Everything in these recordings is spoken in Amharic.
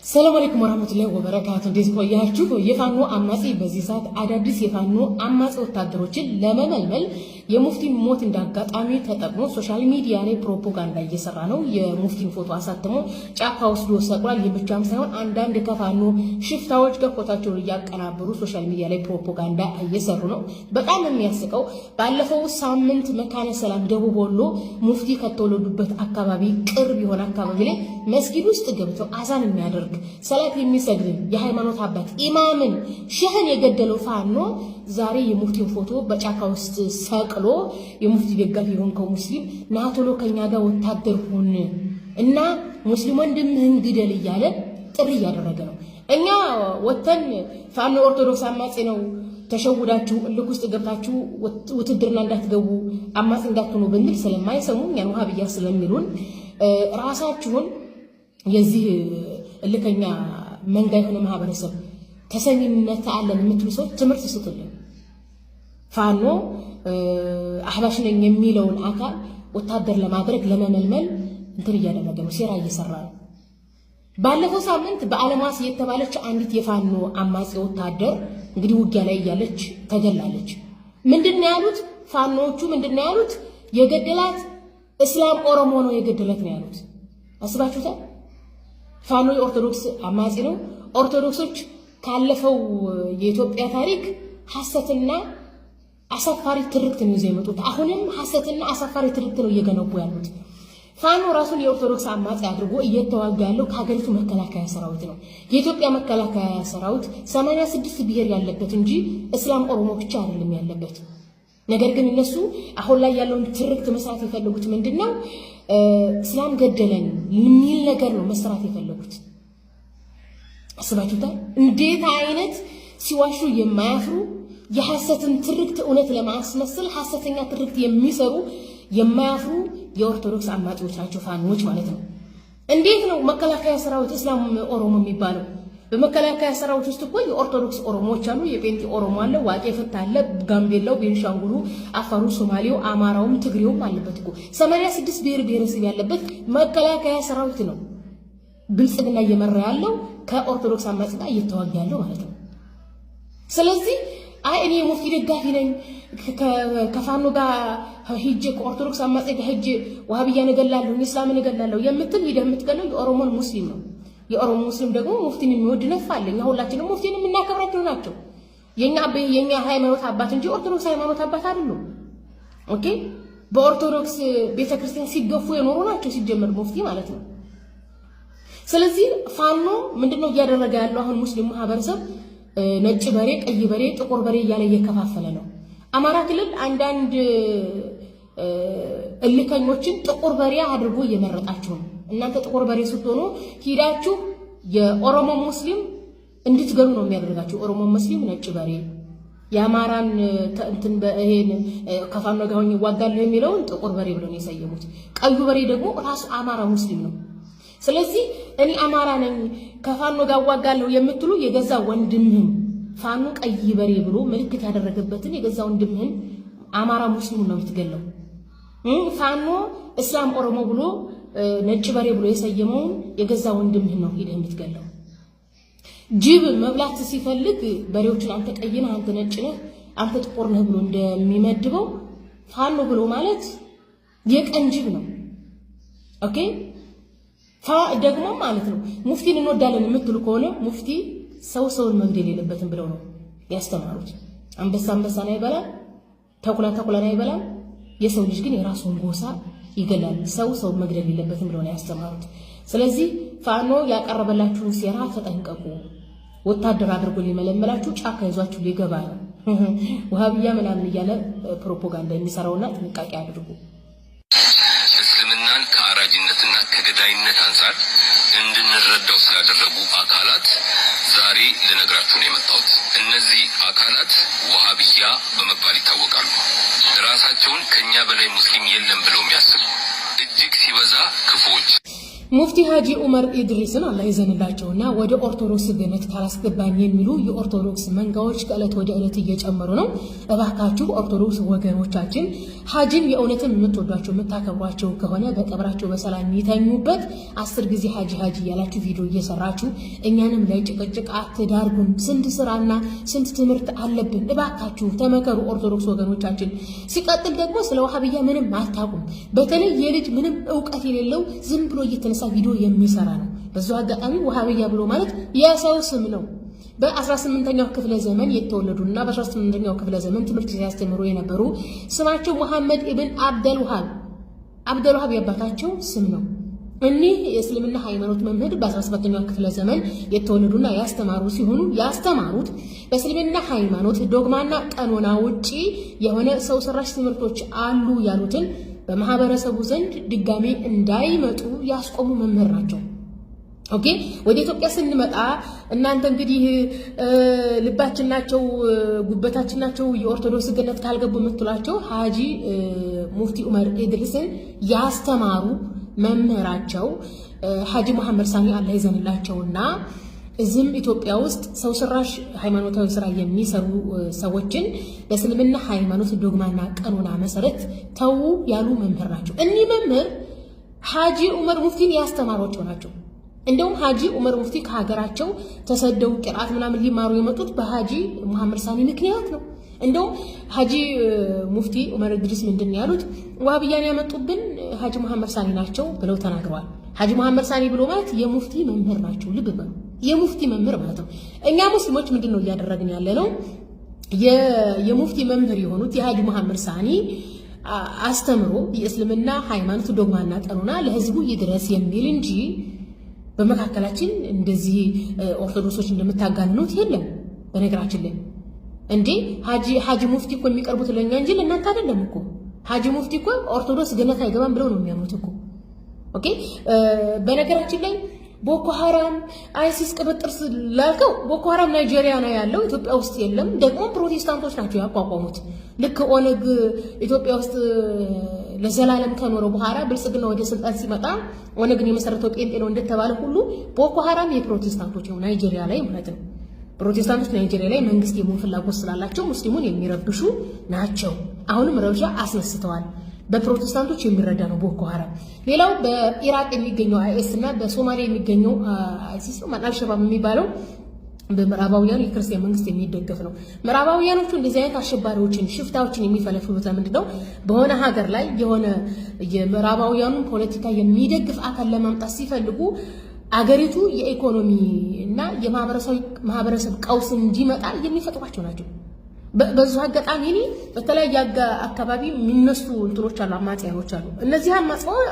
ሰላም አለይኩም ወራህመቱላሂ ወበረካቱ። እንዴት ቆያችሁ? የፋኖ አማጺ በዚህ ሰዓት አዳዲስ የፋኖ አማጺ ወታደሮችን ለመመልመል የሙፍቲን ሞት እንዳጋጣሚ ተጠቅሞ ሶሻል ሚዲያ ላይ ፕሮፓጋንዳ እየሰራ ነው። የሙፍቲን ፎቶ አሳትሞ ጫካ ወስዶ ሰቅሏል። የብቻም ሳይሆን አንዳንድ ከፋኖ ሽፍታዎች ከፎታቸውን እያቀናበሩ ሶሻል ሚዲያ ላይ ፕሮፓጋንዳ እየሰሩ ነው። በጣም የሚያስቀው ባለፈው ሳምንት መካነ ሰላም ደቡብ ወሎ ሙፍቲ ከተወለዱበት አካባቢ ቅርብ የሆነ አካባቢ ላይ መስጊድ ውስጥ ገብተው አዛን የሚያደርግ ሰላት የሚሰግድ የሃይማኖት አባት ኢማምን ሸህን የገደለው ፋኖ ዛሬ የሙፍቲን ፎቶ በጫካ ውስጥ ሰቅሎ የሙፍቲ ደጋፊ የሆንከው ሙስሊም ና ቶሎ ከኛ ጋር ወታደር ሁን እና ሙስሊም ወንድምህን ግደል እያለ ጥሪ እያደረገ ነው። እኛ ወተን ፋኖ ኦርቶዶክስ አማጺ ነው ተሸውዳችሁ እልክ ውስጥ ገብታችሁ ውትድርና እንዳትገቡ አማጺ እንዳትሆኑ ብንል ስለማይሰሙ እኛን ወሃብያ ስለሚሉን ራሳችሁን የዚህ እልከኛ መንጋ የሆነ ማህበረሰብ ተሰሚነት አለን የምትሉ ሰዎች ትምህርት ስጡልን። ፋኖ አህባሽ ነኝ የሚለውን አካል ወታደር ለማድረግ ለመመልመል እንትን እያደረገ ነው፣ ሴራ እየሰራ ነው። ባለፈው ሳምንት በአለማስ የተባለች አንዲት የፋኖ አማጺ ወታደር እንግዲህ ውጊያ ላይ እያለች ተገላለች። ምንድነው ያሉት ፋኖቹ? ምንድነው ያሉት? የገደላት እስላም ኦሮሞ ነው የገደላት ነው ያሉት። አስባችሁታል? ፋኖ የኦርቶዶክስ አማጺ ነው። ኦርቶዶክሶች ካለፈው የኢትዮጵያ ታሪክ ሐሰትና አሳፋሪ ትርክት ነው ይዘው የመጡት። አሁንም ሐሰትና አሳፋሪ ትርክት ነው እየገነቡ ያሉት። ፋኖ ራሱን የኦርቶዶክስ አማጺ አድርጎ እየተዋጋ ያለው ከሀገሪቱ መከላከያ ሰራዊት ነው። የኢትዮጵያ መከላከያ ሰራዊት 86 ብሔር ያለበት እንጂ እስላም ኦሮሞ ብቻ አይደለም ያለበት። ነገር ግን እነሱ አሁን ላይ ያለውን ትርክት መስራት የፈለጉት ምንድነው? እስላም ገደለን የሚል ነገር ነው መስራት የፈለጉት። አስባችሁታል? እንዴት አይነት ሲዋሹ የማያፍሩ የሐሰትን ትርክት እውነት ለማስመሰል ሐሰተኛ ትርክት የሚሰሩ የማያፍሩ የኦርቶዶክስ አማጺዎች ናቸው ፋኖች ማለት ነው። እንዴት ነው መከላከያ ሰራዊት እስላም ኦሮሞ የሚባለው? በመከላከያ ሰራዊት ውስጥ እኮ የኦርቶዶክስ ኦሮሞዎች አሉ፣ የጴንጤ ኦሮሞ አለ፣ ዋቄ ፈታ አለ፣ ጋምቤላው፣ ቤንሻንጉሉ፣ አፋሩ፣ ሶማሌው፣ አማራውም ትግሬውም አለበት እኮ 86 ብሔር ብሔረሰብ ያለበት መከላከያ ሰራዊት ነው። ብልጽግና እየመራ ያለው ከኦርቶዶክስ አማጺ ጋር እየተዋጋ ያለው ማለት ነው። ስለዚህ አይ እኔ ሙፍቲ ደጋፊ ነኝ ከፋኖ ጋር ሂጄ ከኦርቶዶክስ አማጺ ጋር ሂጄ ወሃብያ ነገላለሁ እስላምን ነገላለሁ የምትል ሂደህ የምትገለው የኦሮሞን ሙስሊም ነው። የኦሮሞ ሙስሊም ደግሞ ሙፍቲን የሚወድ ነፋለኛ ሁላችንም ሙፍቲን የምናከብራቸው ናቸው። የኛ ሃይማኖት አባት እንጂ ኦርቶዶክስ ሃይማኖት አባት አይደሉም። ኦኬ በኦርቶዶክስ ቤተክርስቲያን ሲገፉ የኖሩ ናቸው ሲጀመር ሙፍቲ ማለት ነው። ስለዚህ ፋኖ ምንድነው እያደረገ ያለው? አሁን ሙስሊም ማህበረሰብ ነጭ በሬ፣ ቀይ በሬ፣ ጥቁር በሬ እያለ እየከፋፈለ ነው። አማራ ክልል አንዳንድ እልከኞችን ጥቁር በሬ አድርጎ እየመረጣቸው ነው። እናንተ ጥቁር በሬ ስትሆኑ ሂዳችሁ የኦሮሞ ሙስሊም እንድትገሉ ነው የሚያደርጋችሁ። ኦሮሞ ሙስሊም ነጭ በሬ፣ የአማራን እንትን በእሄን ከፋኖ ጋር ሆኜ ዋጋለሁ የሚለውን ጥቁር በሬ ብለው ነው የሰየሙት። ቀዩ በሬ ደግሞ ራሱ አማራ ሙስሊም ነው። ስለዚህ እኔ አማራ ነኝ ከፋኖ ጋር ዋጋለሁ የምትሉ የገዛ ወንድምህን ፋኖ ቀይ በሬ ብሎ ምልክት ያደረገበትን የገዛ ወንድምህን አማራ ሙስሊም ነው የምትገለው። ፋኖ እስላም ኦሮሞ ብሎ ነጭ በሬ ብሎ የሰየመውን የገዛ ወንድምህን ነው ሄደህ የምትገለው። ጅብ መብላት ሲፈልግ በሬዎችን አንተ ቀይ ነህ፣ አንተ ነጭ ነህ፣ አንተ ጥቁር ነህ ብሎ እንደሚመድበው ፋኖ ብሎ ማለት የቀን ጅብ ነው። ኦኬ ደግሞ ማለት ነው ሙፍቲን እንወዳለን የምትሉ ከሆነ ሙፍቲ ሰውን መግደል የለበትም ብለው ነው ያስተማሩት። አንበሳ አንበሳን አይበላም፣ ተኩላ ተኩላን አይበላም። የሰው ልጅ ግን የራሱን ጎሳ ይገላል። ሰው መግደል የለበትም ብለው ነው ያስተማሩት። ስለዚህ ፋኖ ያቀረበላችሁን ሴራ ተጠንቀቁ። ወታደር አድርጎ ሊመለመላችሁ ጫካ ይዟችሁ ሊገባ ነው ወሃብያ ምናምን እያለ ፕሮፓጋንዳ የሚሰራውና ጥንቃቄ አድርጉ። እስልምናን ከአራጅነትና ከገዳይነት አንፃር እንድንረዳው ስላደረጉ አካላት ዛሬ ልነግራችሁ ነው የመጣሁት። እነዚህ አካላት ወሃብያ በመባል ይታወቃሉ። ራሳቸውን ከኛ በላይ ሙስሊም የለም ብለው የሚያስቡ እጅግ ሲበዛ ክፉዎች ሙፍቲ ሀጂ ዑመር ኢድሪስን አላህ ይዘንላቸውና ወደ ኦርቶዶክስ ገነት ካላስገባኝ የሚሉ የኦርቶዶክስ መንጋዎች ከዕለት ወደ ዕለት እየጨመሩ ነው። እባካችሁ ኦርቶዶክስ ወገኖቻችን ሀጂን የእውነትም የምትወዷቸው የምታከብሯቸው ከሆነ በቀብራቸው በሰላም ይተኙበት። 10 ጊዜ ሀጂ ሀጂ ያላችሁ ቪዲዮ እየሰራችሁ እኛንም ላይ ጭቅጭቅ አትዳርጉን። ስንት ስራና ስንት ትምህርት አለብን። እባካችሁ ተመከሩ ኦርቶዶክስ ወገኖቻችን። ሲቀጥል ደግሞ ስለ ወሃቢያ ምንም አታውቁም። በተለይ የልጅ ምንም ዕውቀት የሌለው ዝም ብሎ እየተነሳ ቪዲዮ የሚሰራ ነው። በዛው አጋጣሚ ወሃቢያ ብሎ ማለት የሰው ስም ነው። በ18ኛው ክፍለ ዘመን የተወለዱና በ18ኛው ክፍለ ዘመን ትምህርት ሲያስተምሩ የነበሩ ስማቸው መሐመድ ኢብን አብደል ወሃብ የአባታቸው ስም ነው። እኒህ የእስልምና ሃይማኖት መምህር በ17ኛው ክፍለ ዘመን የተወለዱና ያስተማሩ ሲሆኑ ያስተማሩት በእስልምና ሃይማኖት ዶግማና ቀኖና ውጪ የሆነ ሰው ሰራሽ ትምህርቶች አሉ ያሉትን በማህበረሰቡ ዘንድ ድጋሜ እንዳይመጡ ያስቆሙ መምህር ናቸው። ኦኬ ወደ ኢትዮጵያ ስንመጣ እናንተ እንግዲህ ልባችን ናቸው ጉበታችን ናቸው የኦርቶዶክስ ገነት ካልገቡ የምትሏቸው ሀጂ ሙፍቲ ዑመር ኢድሪስን ያስተማሩ መምህራቸው ሀጂ መሐመድ ሳኒ አላህ ይዘንላቸውና እዚህም ኢትዮጵያ ውስጥ ሰው ሰራሽ ሃይማኖታዊ ስራ የሚሰሩ ሰዎችን በእስልምና ሃይማኖት ዶግማና ቀኖና መሰረት ተው ያሉ መምህር ናቸው። እኒህ መምህር ሀጂ ዑመር ሙፍቲን ያስተማሯቸው ናቸው። እንደውም ሀጂ ዑመር ሙፍቲ ከሀገራቸው ተሰደው ቂርአት ምናምን ሊማሩ የመጡት በሀጂ መሐመድ ሳኒ ምክንያት ነው። እንደውም ሀጂ ሙፍቲ ዑመር ኢድሪስ ምንድን ነው ያሉት? ዋሃብያን ያመጡብን ሀጂ መሐመድ ሳኒ ናቸው ብለው ተናግረዋል። ሀጂ መሐመድ ሳኒ ብሎ ማለት የሙፍቲ መምህር ናቸው። ልብ በሉ፣ የሙፍቲ መምህር ማለት ነው። እኛ ሙስሊሞች ምንድነው እያደረግን ያለ ነው? የሙፍቲ መምህር የሆኑት የሀጂ መሐመድ ሳኒ አስተምሮ የእስልምና ሃይማኖት ዶግማና ቀኖና ለህዝቡ ይድረስ የሚል እንጂ በመካከላችን እንደዚህ ኦርቶዶክሶች እንደምታጋንኑት የለም። በነገራችን ላይ እንዴ ሀጂ ሙፍቲ እኮ የሚቀርቡት ለኛ እንጂ ለእናንተ አይደለም እኮ። ሀጂ ሙፍቲ እኮ ኦርቶዶክስ ገነት አይገባም ብለው ነው የሚያምኑት እኮ። ኦኬ በነገራችን ላይ ቦኮ ሐራም አይሲስ ቅብጥር ላልከው ቦኮ ሐራም ናይጄሪያ ነው ያለው፣ ኢትዮጵያ ውስጥ የለም። ደግሞ ፕሮቴስታንቶች ናቸው ያቋቋሙት። ልክ ኦነግ ኢትዮጵያ ውስጥ ለዘላለም ከኖረ በኋላ ብልጽግና ወደ ስልጣን ሲመጣ ኦነግን የመሰረተው ጴንጤ ነው እንደተባለ ሁሉ ቦኮ ሐራም የፕሮቴስታንቶች ነው፣ ናይጄሪያ ላይ ማለት ነው። ፕሮቴስታንቶች ናይጄሪያ ላይ መንግስት የመሆን ፍላጎት ስላላቸው ሙስሊሙን የሚረብሹ ናቸው። አሁንም ረብሻ አስነስተዋል። በፕሮቴስታንቶች የሚረዳ ነው ቦኮ ሐራም። ሌላው በኢራቅ የሚገኘው አይኤስ እና በሶማሊያ የሚገኘው አይሲስ ነው አልሸባብ የሚባለው በምዕራባውያኑ የክርስቲያን መንግስት የሚደገፍ ነው። ምዕራባውያኖቹ እንደዚህ አይነት አሸባሪዎችን ሽፍታዎችን የሚፈለፍሉት ለምንድን ነው? በሆነ ሀገር ላይ የሆነ የምዕራባውያኑን ፖለቲካ የሚደግፍ አካል ለማምጣት ሲፈልጉ አገሪቱ የኢኮኖሚ እና የማህበረሰብ ቀውስ እንዲመጣ የሚፈጥሯቸው ናቸው። በዚህ አጋጣሚ እኔ በተለያየ አካባቢ የሚነሱ እንትኖች አሉ፣ አማጽያኖች አሉ። እነዚህ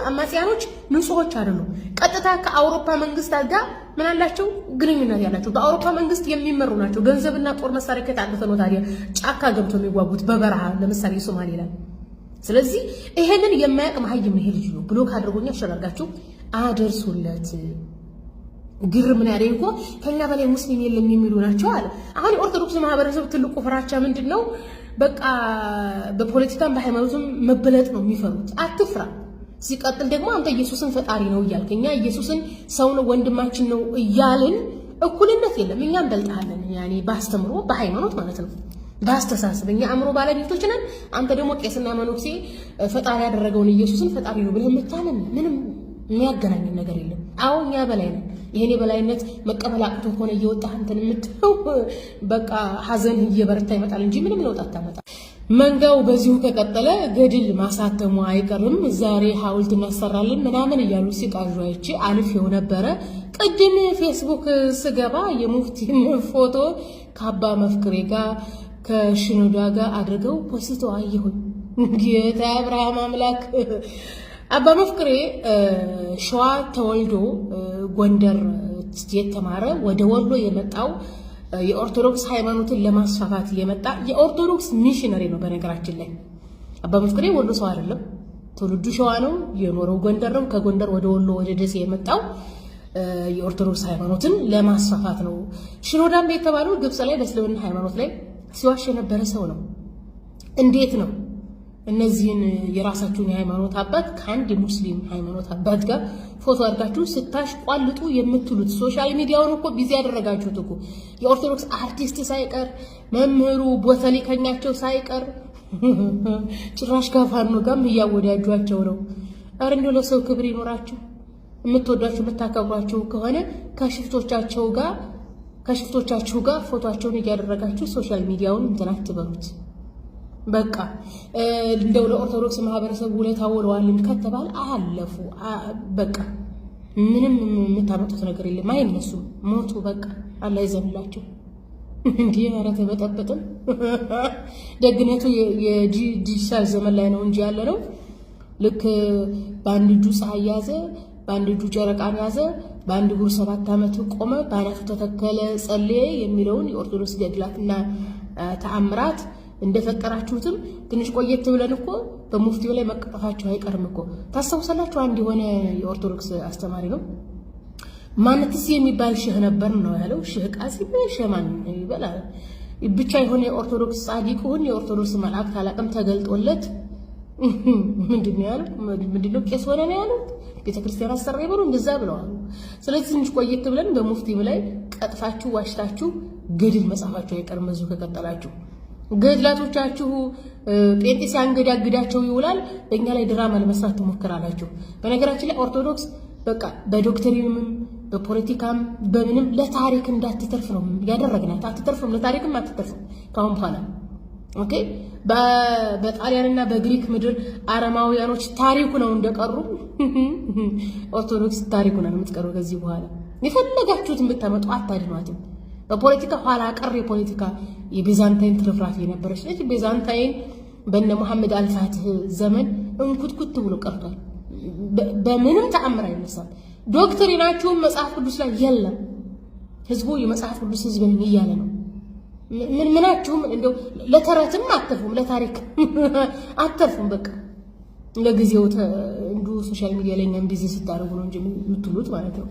አማጽያኖች ንጹሆች አይደሉም። ቀጥታ ከአውሮፓ መንግስታት ጋር ምን አላቸው? ግንኙነት ያላቸው በአውሮፓ መንግስት የሚመሩ ናቸው። ገንዘብና ጦር መሳሪያ ከታገተ ነው ታዲያ ጫካ ገብተው የሚዋጉት በበረሃ ለምሳሌ ሶማሌላንድ። ስለዚህ ይሄንን የማያውቅ መሀይም ይሄ ልጅ ነው ብሎ ካድርጎኛ አሸጋርጋችሁ አደርሱለት። ግር ምን ያለኝ እኮ ከኛ በላይ ሙስሊም የለም የሚሉ ናቸው አለ። አሁን የኦርቶዶክስ ማህበረሰብ ትልቁ ፍራቻ ምንድነው? በቃ በፖለቲካም በሃይማኖትም መበለጥ ነው የሚፈሩት። አትፍራ። ሲቀጥል ደግሞ አንተ ኢየሱስን ፈጣሪ ነው እያልክ እኛ ኢየሱስን ሰው ነው ወንድማችን ነው እያልን እኩልነት የለም። እኛ እንበልጣለን፣ ያኔ ባስተምሮ በሃይማኖት ማለት ነው፣ ባስተሳሰብ እኛ አእምሮ ባለቤቶች ነን። አንተ ደግሞ ቄስና መነኩሴ ፈጣሪ ያደረገውን ኢየሱስን ፈጣሪ ነው ብለህ የምታምን ምንም የሚያገናኝ ነገር የለም። አዎ እኛ በላይ ነን። ይሄኔ በላይነት መቀበል አቅቶ ሆነ እየወጣህ እንትን የምትለው በቃ ሐዘን እየበረታ ይመጣል እንጂ ምንም ለውጥ አታመጣ። መንጋው በዚሁ ከቀጠለ ገድል ማሳተሙ አይቀርም። ዛሬ ሐውልት እናሰራለን ምናምን እያሉ ሲቃዡ አይቼ አልፌው ነበረ። ቅድም ፌስቡክ ስገባ የሙፍቲን ፎቶ ከአባ መፍክሬ ጋር ከሽኖዳ ጋር አድርገው ፖስቶ አየሁኝ። ጌታ አብርሃም አምላክ አባ መፍክሬ ሸዋ ተወልዶ ጎንደር የተማረ ወደ ወሎ የመጣው የኦርቶዶክስ ሃይማኖትን ለማስፋፋት የመጣ የኦርቶዶክስ ሚሽነሪ ነው። በነገራችን ላይ አባ መፍክሬ ወሎ ሰው አይደለም፣ ትውልዱ ሸዋ ነው፣ የኖረው ጎንደር ነው። ከጎንደር ወደ ወሎ ወደ ደሴ የመጣው የኦርቶዶክስ ሃይማኖትን ለማስፋፋት ነው። ሽኖዳም የተባለው ግብጽ ላይ በእስልምና ሃይማኖት ላይ ሲዋሽ የነበረ ሰው ነው። እንዴት ነው እነዚህን የራሳችሁን የሃይማኖት አባት ከአንድ ሙስሊም ሃይማኖት አባት ጋር ፎቶ አድርጋችሁ ስታሽቋልጡ የምትሉት ሶሻል ሚዲያውን እኮ ቢዚ ያደረጋችሁት እኮ የኦርቶዶክስ አርቲስት ሳይቀር መምህሩ ቦተሊከኛቸው ሳይቀር ጭራሽ ከፋኖ ጋርም እያወዳጇቸው ነው። ኧረ እንደው ለሰው ክብር ይኖራችሁ። የምትወዷቸው የምታከብሯቸው ከሆነ ከሽፍቶቻችሁ ጋር ፎቶአቸውን እያደረጋችሁ ሶሻል ሚዲያውን እንትን አትበሉት። በቃ እንደው ለኦርቶዶክስ ማህበረሰብ ውለታ ውለዋልን ከተባለ አለፉ። በቃ ምንም የምታመጡት ነገር የለም። አይነሱም፣ ሞቱ። በቃ አላህ ይዘንላችሁ። እንዴ ኧረ ተበጠበጥን። ደግነቱ የዲጂታል ዘመን ላይ ነው እንጂ ያለ ነው። ልክ በአንድ እጁ ፀሐይ ያዘ፣ በአንድ እጁ ጨረቃን ያዘ፣ በአንድ እግሩ 7 ዓመት ቆመ፣ በአናቱ ተተከለ፣ ጸለየ የሚለውን የኦርቶዶክስ ገድላትና ተአምራት እንደፈጠራችሁትም ትንሽ ቆየት ብለን እኮ በሙፍቲው ላይ መቀጠፋችሁ አይቀርም እኮ። ታስታውሳላችሁ? አንድ የሆነ የኦርቶዶክስ አስተማሪ ነው ማንትስ የሚባል ሼህ ነበር ነው ያለው። ሼህ ቃሲም ሸማን ይበላል ብቻ የሆነ የኦርቶዶክስ ጻድቅ ሆነ የኦርቶዶክስ መልአክ አላቅም ተገልጦለት ምንድነው ያለው? ምንድነው ቄስ ሆነ ነው ያለው። ቤተክርስቲያን አሰራ ይበሉ እንደዛ ብለዋል። ስለዚህ ትንሽ ቆየት ብለን በሙፍቲው ላይ ቀጥፋችሁ ዋሽታችሁ ገድል መጻፋችሁ አይቀርም እዚሁ ከቀጠላችሁ። ገድላቶቻችሁ ጴንጤ ሲያንገዳግዳቸው ይውላል። በእኛ ላይ ድራማ ለመስራት ትሞክራላችሁ። በነገራችን ላይ ኦርቶዶክስ በቃ በዶክትሪንም በፖለቲካም በምንም ለታሪክ እንዳትተርፍ ነው ያደረግናት። አትተርፍም፣ ለታሪክም አትተርፍም ካሁን በኋላ ኦኬ። በጣሊያንና በግሪክ ምድር አረማውያኖች ታሪኩ ነው እንደቀሩ ኦርቶዶክስ ታሪኩ ነው የምትቀሩ። ከዚህ በኋላ የፈለጋችሁትን ብታመጡ አታድኗትም። በፖለቲካ ኋላ ቀር የፖለቲካ የቢዛንታይን ትርፍራፊ የነበረች ነች። ቢዛንታይን በነ መሐመድ አልፋትህ ዘመን እንኩትኩት ብሎ ቀርቷል። በምንም ተአምር አይነሳም። ዶክትሪናችሁም መጽሐፍ ቅዱስ ላይ የለም። ህዝቡ የመጽሐፍ ቅዱስ ህዝብ ነኝ እያለ ነው። ምናችሁም እንደው ለተረትም አትተርፉም፣ ለታሪክ አትተርፉም። በቃ ለጊዜው እንዱ ሶሻል ሚዲያ ላይ እኛም ቢዚ ስታደርጉ ነው እንጂ የምትሉት ማለት ነው።